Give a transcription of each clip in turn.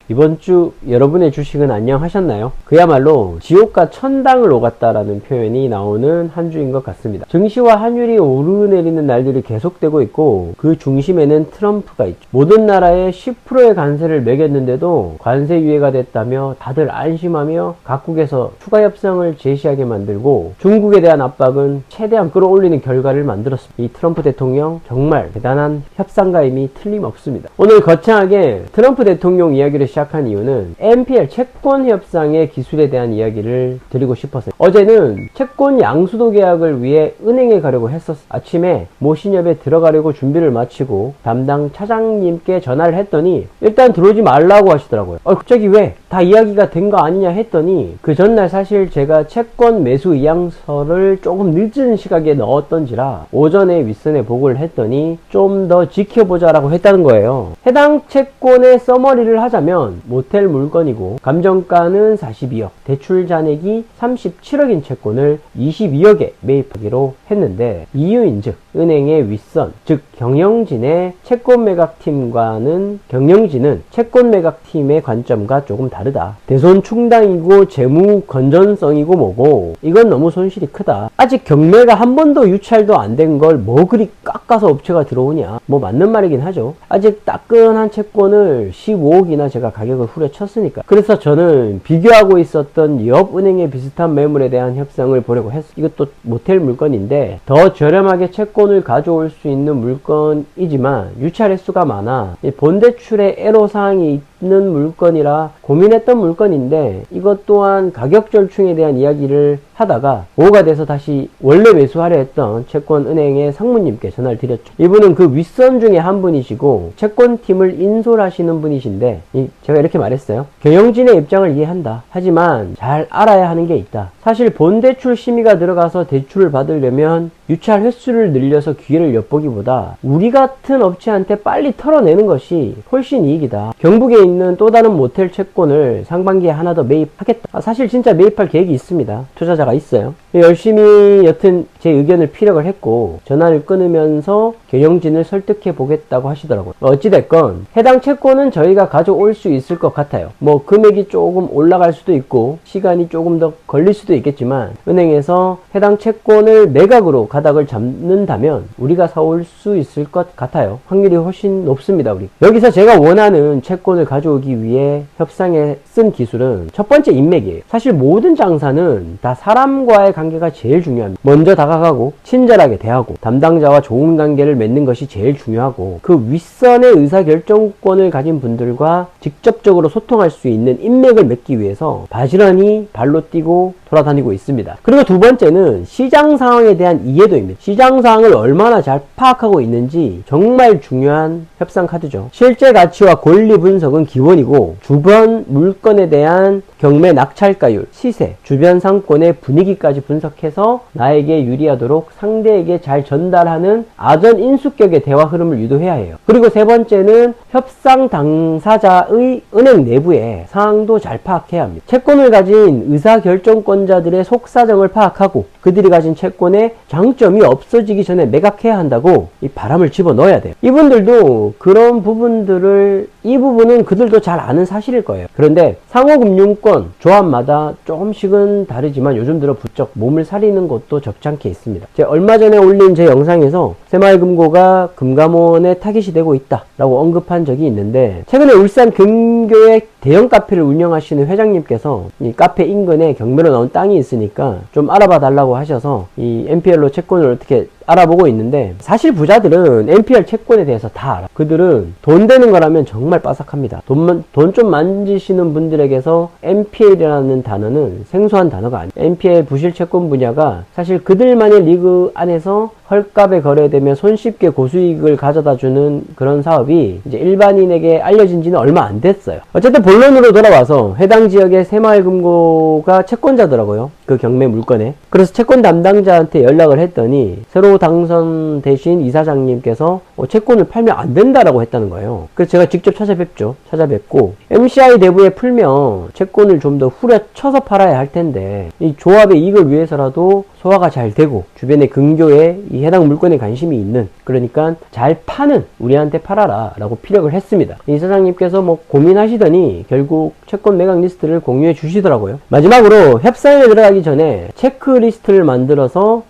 이번 주 여러분의 주식은 안녕하셨나요? 그야말로 지옥과 천당을 오갔다라는 표현이 나오는 한 주인 것 같습니다. 증시와 환율이 오르내리는 날들이 계속되고 있고 그 중심에는 트럼프가 있죠. 모든 나라에 10%의 관세를 매겼는데도 관세 유예가 됐다며 다들 안심하며 각국에서 추가 협상을 제시하게 만들고 중국에 대한 압박은 최대한 끌어올리는 결과를 만들었습니다. 이 트럼프 대통령 정말 대단한 협상가임이 틀림없습니다. 오늘 거창하게 트럼프 대통령 이야기를 시작한 이유는 NPL 채권 협상의 기술에 대한 이야기를 드리고 싶었어요. 어제는 채권 양수도 계약을 위해 은행에 가려고 했었어요. 아침에 모신협에 들어가려고 준비를 마치고 담당 차장님께 전화를 했더니 일단 들어오지 말라고 하시더라고요. 갑자기 왜? 다 이야기가 된 거 아니냐 했더니 그 전날 사실 제가 채권 매수 의향서를 조금 늦은 시각에 넣었던지라 오전에 윗선에 보고를 했더니 좀 더 지켜보자 라고 했다는 거예요. 해당 채권의 서머리를 하자면 모텔 물건이고 감정가는 42억, 대출 잔액이 37억인 채권을 22억에 매입하기로 했는데 이유인즉 은행의 윗선, 즉 경영진의 채권 매각팀과는 경영진은 채권 매각팀의 관점과 조금 다르다. 대손 충당이고 재무 건전성이고 뭐고 이건 너무 손실이 크다. 아직 경매가 한 번도 유찰도 안 된 걸 뭐 그리 깎아서 업체가 들어오냐. 뭐 맞는 말이긴 하죠. 아직 따끈한 채권을 15억이나 제가 가격을 후려쳤으니까. 그래서 저는 비교하고 있었던 옆 은행의 비슷한 매물에 대한 협상을 보려고 했어. 이것도 모텔 물건인데 더 저렴하게 채권을 가져올 수 있는 물건이지만 유찰 횟수가 많아 본대출에 애로사항이 있는 물건이라 고민했던 물건인데 이것 또한 가격 절충에 대한 이야기를 하다가 오후가 돼서 다시 원래 매수하려 했던 채권은행의 상무님께 전화를 드렸죠. 이분은 그 윗선 중에 한 분이시고 채권팀을 인솔하시는 분이신데 제가 이렇게 말했어요. 경영진의 입장을 이해한다. 하지만 잘 알아야 하는 게 있다. 사실 본대출 심의가 들어가서 대출을 받으려면 유찰 횟수를 늘려서 기회를 엿보기보다 우리 같은 업체한테 빨리 털어내는 것이 훨씬 이익이다. 경북에 있는 또 다른 모텔 채권을 상반기에 하나 더 매입하겠다. 사실 진짜 매입할 계획이 있습니다. 투자자가 있어요. 열심히 여튼 제 의견을 피력을 했고 전화를 끊으면서 경영진을 설득해 보겠다고 하시더라고요. 어찌됐건 해당 채권은 저희가 가져올 수 있을 것 같아요. 뭐 금액이 조금 올라갈 수도 있고 시간이 조금 더 걸릴 수도 있겠지만 은행에서 해당 채권을 매각으로 가닥을 잡는다면 우리가 사올 수 있을 것 같아요. 확률이 훨씬 높습니다. 우리 여기서 제가 원하는 채권을 가져오기 위해 협상에 쓴 기술은 첫 번째 인맥이에요. 사실 모든 장사는 다 사람과의 관계가 제일 중요합니다. 먼저 다가가고 친절하게 대하고 담당자와 좋은 관계를 맺는 것이 제일 중요하고 그 윗선의 의사결정권을 가진 분들과 직접적으로 소통할 수 있는 인맥을 맺기 위해서 바지런히 발로 뛰고 돌아다니고 있습니다. 그리고 두 번째는 시장 상황에 대한 이해도입니다. 시장 상황을 얼마나 잘 파악하고 있는지 정말 중요한 협상 카드죠. 실제 가치와 권리 분석은 기본이고 주변 물건에 대한 경매 낙찰가율, 시세, 주변 상권의 분위기까지 분석해서 나에게 유리하도록 상대에게 잘 전달하는 아전 인수격의 대화 흐름을 유도해야 해요. 그리고 세 번째는 협상 당사자의 은행 내부의 상황도 잘 파악해야 합니다. 채권을 가진 의사결정권자들의 속사정을 파악하고 그들이 가진 채권의 장점이 없어지기 전에 매각해야 한다고 이 바람을 집어넣어야 돼요. 이분들도 그런 부분들을 이 부분은 그들도 잘 아는 사실일 거예요. 그런데 상호금융권 조합마다 조금씩은 다르지만 요즘 들어 부쩍 몸을 사리는 곳도 적잖게 있습니다. 제가 얼마 전에 올린 제 영상에서 새마을금고가 금감원에 타깃이 되고 있다 라고 언급한 적이 있는데 최근에 울산 근교에 대형 카페를 운영하시는 회장님께서 이 카페 인근에 경매로 나온 땅이 있으니까 좀 알아봐 달라고 하셔서 이 NPL로 채권을 어떻게 알아보고 있는데 사실 부자들은 NPL 채권에 대해서 다 알아. 그들은 돈 되는 거라면 정말 빠삭합니다. 돈 좀 만지시는 분들에게서 NPL이라는 단어는 생소한 단어가 아니에요. NPL 부실 채권 분야가 사실 그들만의 리그 안에서 헐값에 거래되며 손쉽게 고수익을 가져다주는 그런 사업이 이제 일반인에게 알려진 지는 얼마 안 됐어요. 어쨌든 본론으로 돌아와서 해당 지역의 새마을금고가 채권자더라고요. 그 경매 물건에. 그래서 채권 담당자한테 연락을 했더니 새로 당선되신 이사장님께서 채권을 팔면 안 된다라고 했다는 거예요. 그래서 제가 직접 찾아뵙죠. 찾아뵙고 MCI 내부에 풀면 채권을 좀 더 후려쳐서 팔아야 할 텐데 이 조합의 이익을 위해서라도 소화가 잘 되고 주변의 근교에 이 해당 물건에 관심이 있는, 그러니까 잘 파는 우리한테 팔아라 라고 피력을 했습니다. 이 사장님께서 뭐 고민하시더니 결국 채권 매각 리스트를 공유해 주시더라고요. 마지막으로 협상에 들어가기 전에 체크리스트를 만들어서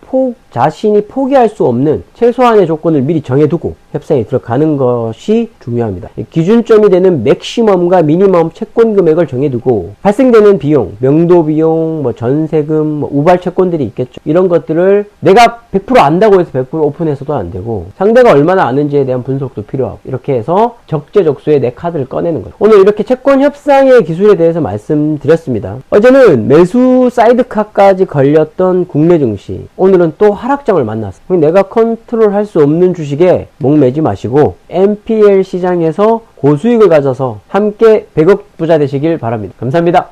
자신이 포기할 수 없는 최소한의 조건을 미리 정해두고 협상에 들어가는 것이 중요합니다. 기준점이 되는 맥시멈과 미니멈 채권 금액을 정해두고 발생되는 비용, 명도 비용, 뭐 전세금, 뭐 우발 채권들이 있겠죠. 이런 것들을 내가 100% 안다고 해서 100% 오픈해서도 안 되고 상대가 얼마나 아는지에 대한 분석도 필요하고, 이렇게 해서 적재적소에 내 카드를 꺼내는 거죠. 오늘 이렇게 채권 협상의 기술에 대해서 말씀드렸습니다. 어제는 매수 사이드카까지 걸렸던 국내 증시, 오늘은 또 하락장을 만났어요. 내가 컨트롤할 수 없는 주식에 목매지 마시고 NPL 시장에서 고수익을 가져서 함께 100억 부자 되시길 바랍니다. 감사합니다.